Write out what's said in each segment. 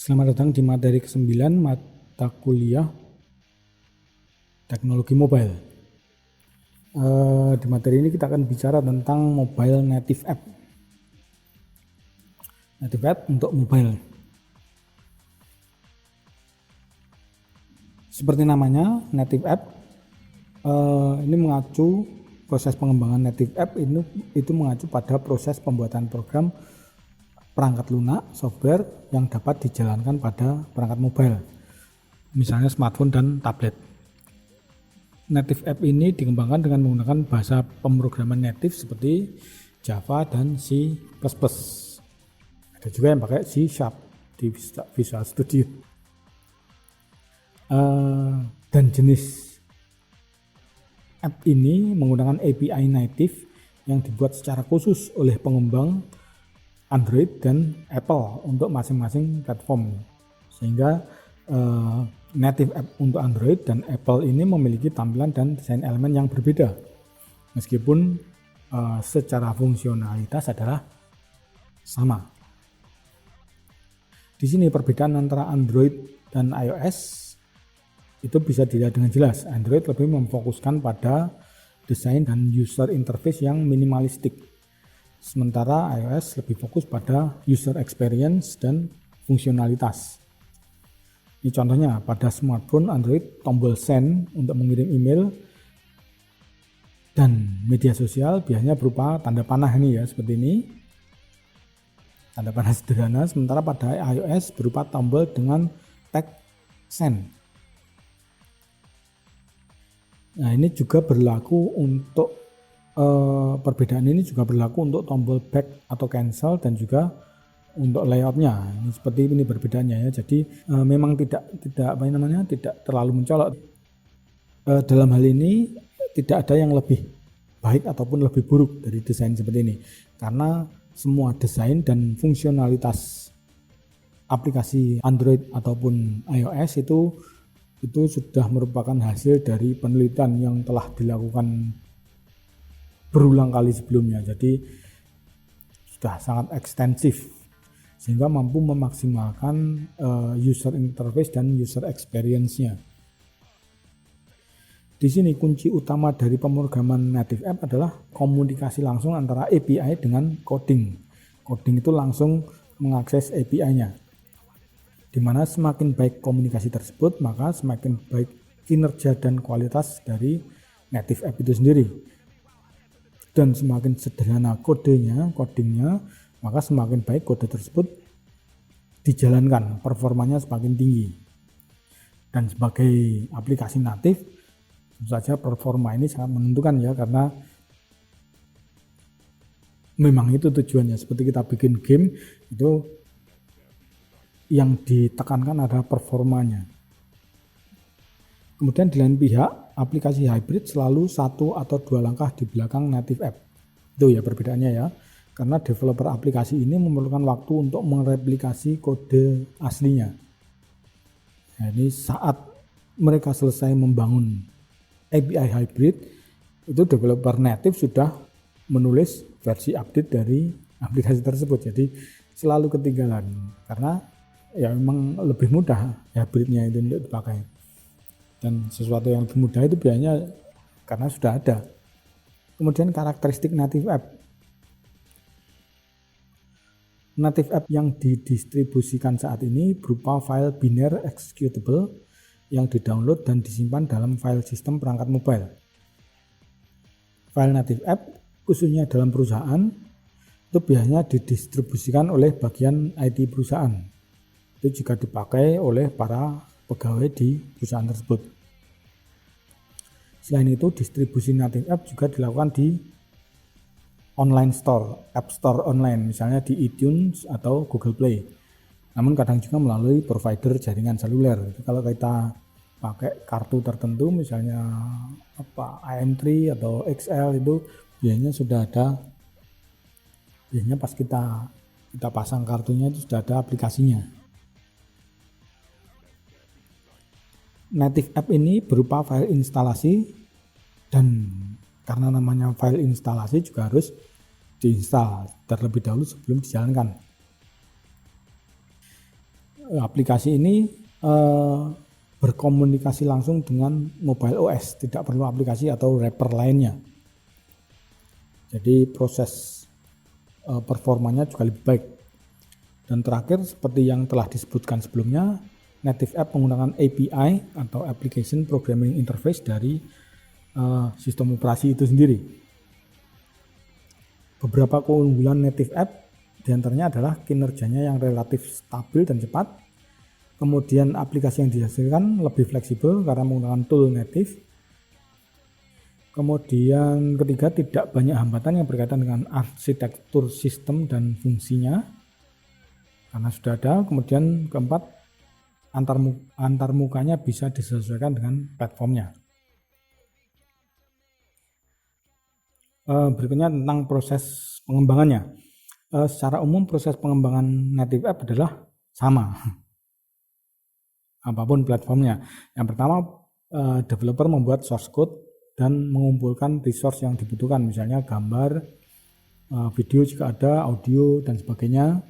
Selamat datang di materi ke-9 mata kuliah teknologi mobile. Di materi ini kita akan bicara tentang mobile native app. Native app untuk mobile. Seperti namanya, native app ini mengacu proses pengembangan native app itu mengacu pada proses pembuatan program perangkat lunak software yang dapat dijalankan pada perangkat mobile, misalnya smartphone dan tablet. Native app ini dikembangkan dengan menggunakan bahasa pemrograman native seperti Java dan C++. Ada juga yang pakai C# di Visual Studio. Dan jenis app ini menggunakan API native yang dibuat secara khusus oleh pengembang Android dan Apple untuk masing-masing platform, sehingga native app untuk Android dan Apple ini memiliki tampilan dan desain elemen yang berbeda, meskipun secara fungsionalitas adalah sama. Di sini perbedaan antara Android dan iOS itu bisa dilihat dengan jelas. Android lebih memfokuskan pada desain dan user interface yang minimalistik, sementara iOS lebih fokus pada user experience dan fungsionalitas. Ini contohnya, pada smartphone Android tombol send untuk mengirim email dan media sosial biasanya berupa tanda panah ini ya, seperti ini. Tanda panah sederhana, sementara pada iOS berupa tombol dengan tag send. Nah, ini juga berlaku untuk perbedaan ini juga berlaku untuk tombol back atau cancel dan juga untuk layoutnya. Ini seperti ini perbedaannya ya. Jadi memang tidak terlalu mencolok. Dalam hal ini tidak ada yang lebih baik ataupun lebih buruk dari desain seperti ini, karena semua desain dan fungsionalitas aplikasi Android ataupun iOS itu sudah merupakan hasil dari penelitian yang telah dilakukan berulang kali sebelumnya. Jadi sudah sangat ekstensif sehingga mampu memaksimalkan user interface dan user experience-nya. Di sini kunci utama dari pemrograman native app adalah komunikasi langsung antara API dengan coding. Coding itu langsung mengakses API-nya. Di mana semakin baik komunikasi tersebut, maka semakin baik kinerja dan kualitas dari native app itu sendiri. Dan semakin sederhana codingnya, maka semakin baik kode tersebut dijalankan, performanya semakin tinggi. Dan sebagai aplikasi natif, tentu saja performa ini sangat menentukan ya, karena memang itu tujuannya. Seperti kita bikin game, itu yang ditekankan adalah performanya. Kemudian di lain pihak, aplikasi hybrid selalu 1 atau 2 langkah di belakang native app. Itu ya perbedaannya ya. Karena developer aplikasi ini memerlukan waktu untuk mereplikasi kode aslinya. Nah, ini saat mereka selesai membangun API hybrid, itu developer native sudah menulis versi update dari aplikasi tersebut. Jadi selalu ketinggalan, karena ya memang lebih mudah hybridnya itu untuk dipakai. Dan sesuatu yang lebih mudah itu biasanya karena sudah ada. Kemudian karakteristik native app. Native app yang didistribusikan saat ini berupa file binary executable yang didownload dan disimpan dalam file sistem perangkat mobile. File native app khususnya dalam perusahaan itu biasanya didistribusikan oleh bagian IT perusahaan. Itu juga dipakai oleh para pegawai di perusahaan tersebut. Selain itu, distribusi native app juga dilakukan di online store, app store online, misalnya di iTunes atau Google Play. Namun kadang juga melalui provider jaringan seluler. Kalau kita pakai kartu tertentu, misalnya AM3 atau XL, itu biasanya sudah ada, biasanya pas kita pasang kartunya itu sudah ada aplikasinya. Native app ini berupa file instalasi, dan karena namanya file instalasi juga harus diinstal terlebih dahulu sebelum dijalankan. aplikasi ini berkomunikasi langsung dengan mobile OS, tidak perlu aplikasi atau wrapper lainnya. Jadi proses performanya juga lebih baik. Dan terakhir, seperti yang telah disebutkan sebelumnya, native app menggunakan API atau Application Programming Interface dari sistem operasi itu sendiri. Beberapa keunggulan native app diantaranya adalah kinerjanya yang relatif stabil dan cepat. Kemudian aplikasi yang dihasilkan lebih fleksibel karena menggunakan tool native. Kemudian ketiga, tidak banyak hambatan yang berkaitan dengan arsitektur sistem dan fungsinya karena sudah ada. Kemudian keempat, antarmukanya bisa disesuaikan dengan platformnya. Berikutnya tentang proses pengembangannya. Secara umum proses pengembangan native app adalah sama apapun platformnya. Yang pertama, developer membuat source code dan mengumpulkan resource yang dibutuhkan, misalnya gambar, video jika ada, audio dan sebagainya.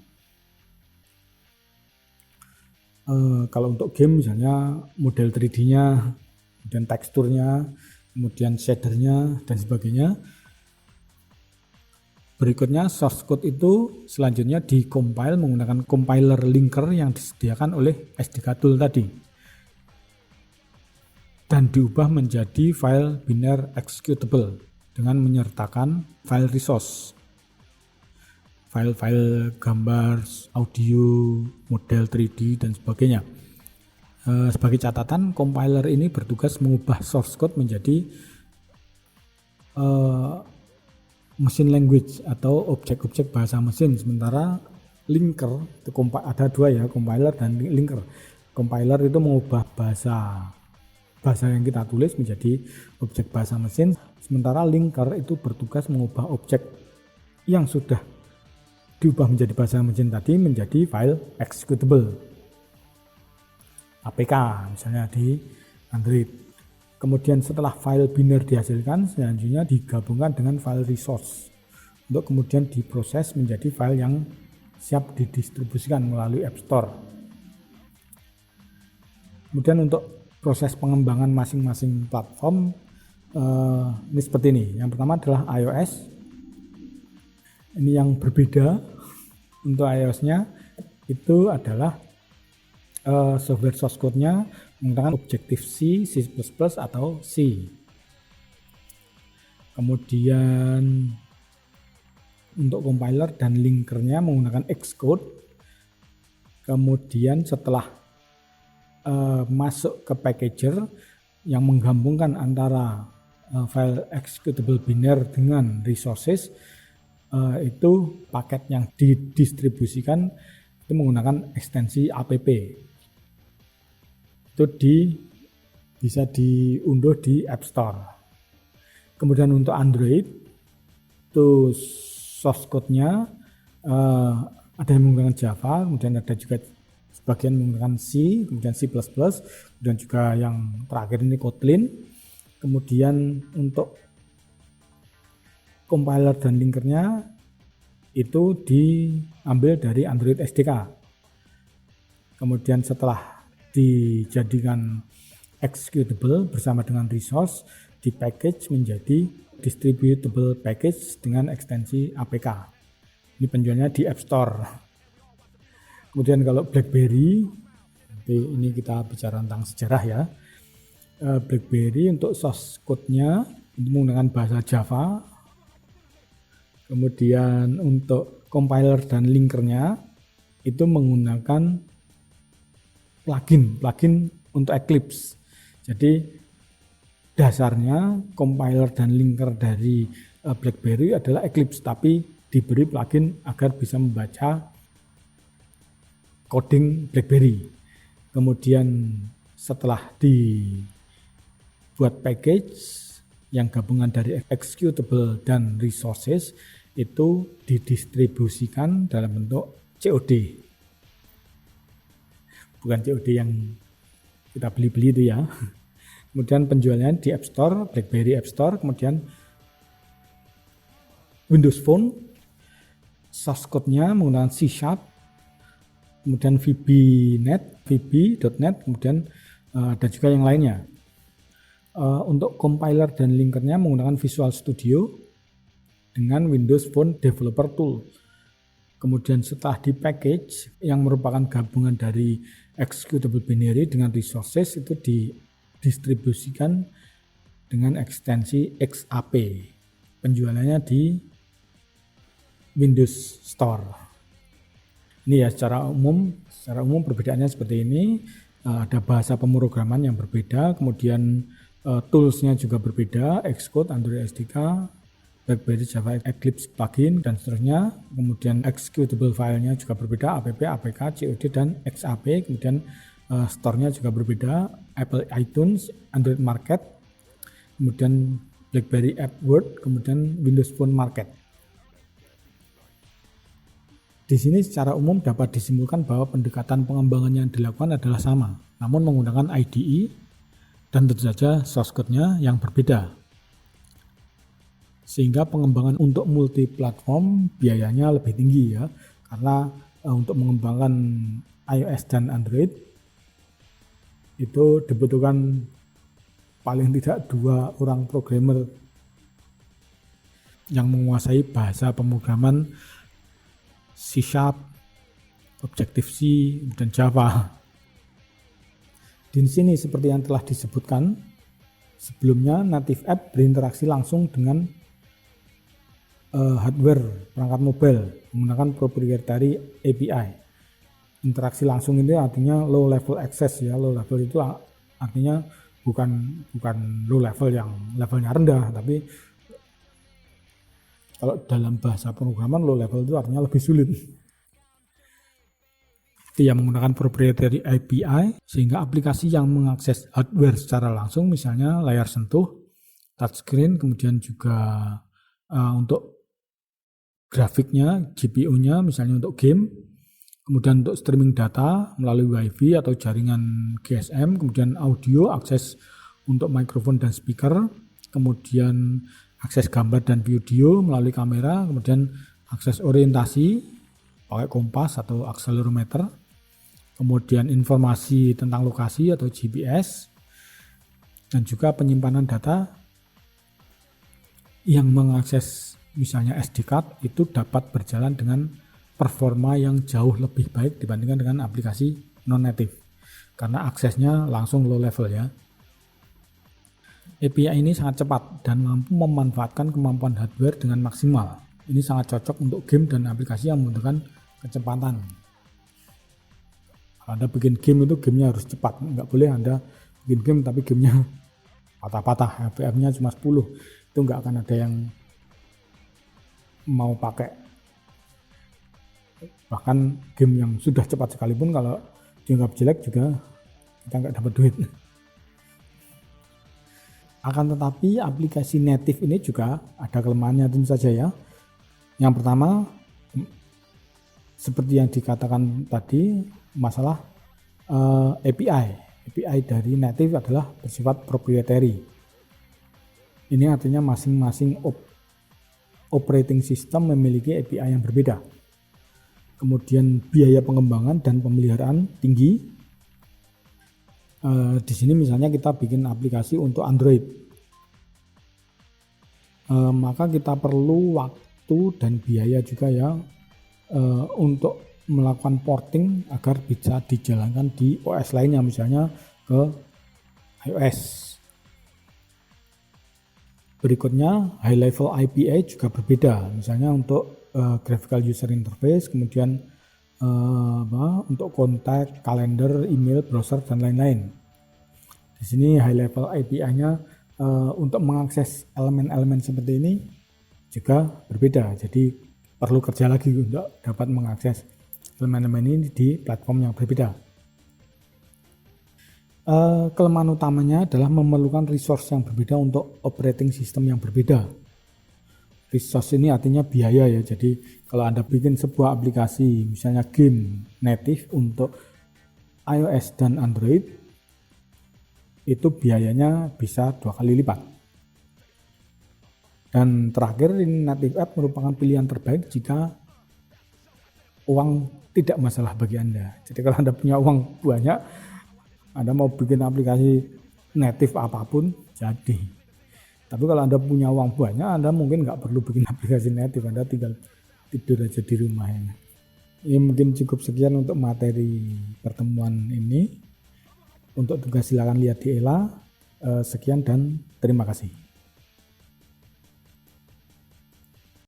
Kalau untuk game misalnya model 3D-nya, kemudian teksturnya, kemudian shadernya dan sebagainya. Berikutnya source code itu selanjutnya dikompil menggunakan compiler linker yang disediakan oleh SDK tool tadi dan diubah menjadi file biner executable dengan menyertakan file resource, file-file gambar, audio, model 3D dan sebagainya. Sebagai catatan, compiler ini bertugas mengubah source code menjadi machine language atau objek-objek bahasa mesin, sementara linker itu ada dua ya, compiler dan linker. Compiler itu mengubah bahasa yang kita tulis menjadi objek bahasa mesin, sementara linker itu bertugas mengubah objek yang sudah diubah menjadi bahasa mesin tadi menjadi file executable APK misalnya di Android. Kemudian setelah file biner dihasilkan, selanjutnya digabungkan dengan file resource untuk kemudian diproses menjadi file yang siap didistribusikan melalui App Store. Kemudian untuk proses pengembangan masing-masing platform ini seperti ini. Yang pertama adalah iOS. Ini yang berbeda untuk iOS-nya itu adalah software source code-nya menggunakan Objective-C, C++ atau C. Kemudian untuk compiler dan linkernya menggunakan Xcode. Kemudian setelah masuk ke packager yang menggabungkan antara file executable biner dengan resources, itu paket yang didistribusikan itu menggunakan ekstensi app. Itu bisa diunduh di App Store. Kemudian untuk Android itu source code-nya ada yang menggunakan Java, kemudian ada juga sebagian menggunakan C, kemudian C++, dan juga yang terakhir ini Kotlin. Kemudian untuk compiler dan linkernya itu diambil dari Android SDK. Kemudian setelah dijadikan executable bersama dengan resource, di package menjadi distributable package dengan ekstensi APK. Ini penjualnya di App Store. Kemudian kalau BlackBerry, ini kita bicara tentang sejarah ya. BlackBerry untuk source code-nya itu menggunakan bahasa Java. Kemudian untuk compiler dan linkernya itu menggunakan plugin untuk Eclipse. Jadi dasarnya compiler dan linker dari BlackBerry adalah Eclipse, tapi diberi plugin agar bisa membaca coding BlackBerry. Kemudian setelah dibuat package yang gabungan dari executable dan resources, itu didistribusikan dalam bentuk COD. Bukan COD yang kita beli-beli itu ya. Kemudian penjualnya di App Store, BlackBerry App Store, kemudian Windows Phone, source code-nya menggunakan C#, kemudian VB.net, kemudian ada juga yang lainnya. Untuk compiler dan linkernya menggunakan Visual Studio dengan Windows Phone Developer Tool. Kemudian setelah di package yang merupakan gabungan dari executable binary dengan resources itu didistribusikan dengan ekstensi XAP. Penjualannya di Windows Store. Ini ya secara umum perbedaannya seperti ini. Ada bahasa pemrograman yang berbeda, kemudian toolsnya juga berbeda, Xcode, Android SDK, BlackBerry Java Eclipse plugin dan seterusnya. Kemudian executable filenya juga berbeda, app, apk, COD dan XAP. Kemudian store-nya juga berbeda, Apple iTunes, Android Market, kemudian BlackBerry App World, kemudian Windows Phone Market. Di sini secara umum dapat disimpulkan bahwa pendekatan pengembangan yang dilakukan adalah sama, namun menggunakan IDE dan tentu saja source code-nya yang berbeda. Sehingga pengembangan untuk multi platform biayanya lebih tinggi ya, karena untuk mengembangkan iOS dan Android itu dibutuhkan paling tidak 2 orang programmer yang menguasai bahasa pemrograman C#, Objective-C, dan Java. Di sini seperti yang telah disebutkan sebelumnya, native app berinteraksi langsung dengan hardware perangkat mobile menggunakan proprietary API. Interaksi langsung itu artinya low level access ya. Low level itu artinya bukan low level yang levelnya rendah, tapi kalau dalam bahasa pemrograman low level itu artinya lebih sulit. Dia menggunakan proprietary API sehingga aplikasi yang mengakses hardware secara langsung, misalnya layar sentuh, touchscreen, kemudian juga untuk grafiknya, GPU-nya misalnya untuk game, kemudian untuk streaming data melalui WiFi atau jaringan GSM, kemudian audio, akses untuk mikrofon dan speaker, kemudian akses gambar dan video melalui kamera, kemudian akses orientasi pakai kompas atau accelerometer, kemudian informasi tentang lokasi atau GPS, dan juga penyimpanan data yang mengakses misalnya SD card itu dapat berjalan dengan performa yang jauh lebih baik dibandingkan dengan aplikasi non-native karena aksesnya langsung low level ya. API ini sangat cepat dan mampu memanfaatkan kemampuan hardware dengan maksimal. Ini sangat cocok untuk game dan aplikasi yang membutuhkan kecepatan. Kalau Anda bikin game itu gamenya harus cepat, nggak boleh Anda bikin game tapi gamenya patah-patah, FPS-nya cuma 10, itu nggak akan ada yang mau pakai. Bahkan game yang sudah cepat sekalipun kalau dianggap jelek juga kita nggak dapat duit. Akan tetapi aplikasi native ini juga ada kelemahannya tentu saja ya. Yang pertama seperti yang dikatakan tadi, masalah API dari native adalah bersifat proprietary. Ini artinya masing-masing operating system memiliki API yang berbeda. Kemudian biaya pengembangan dan pemeliharaan tinggi. Di sini misalnya kita bikin aplikasi untuk Android, maka kita perlu waktu dan biaya juga ya untuk melakukan porting agar bisa dijalankan di OS lainnya, misalnya ke iOS. Berikutnya high level API juga berbeda, misalnya untuk graphical user interface, kemudian untuk kontak, kalender, email, browser dan lain-lain. Di sini high level API-nya untuk mengakses elemen-elemen seperti ini juga berbeda, jadi perlu kerja lagi untuk dapat mengakses elemen-elemen ini di platform yang berbeda. Kelemahan utamanya adalah memerlukan resource yang berbeda untuk operating system yang berbeda. Resource ini artinya biaya ya, jadi kalau Anda bikin sebuah aplikasi misalnya game native untuk iOS dan Android, itu biayanya bisa 2 kali lipat. Dan terakhir, ini native app merupakan pilihan terbaik jika uang tidak masalah bagi Anda. Jadi kalau Anda punya uang banyak, Anda mau bikin aplikasi native apapun jadi. Tapi kalau Anda punya uang banyak, Anda mungkin nggak perlu bikin aplikasi native, Anda tinggal tidur aja di rumah ya. Ini mungkin cukup sekian untuk materi pertemuan ini. Untuk tugas silakan lihat di ELA. Sekian dan terima kasih.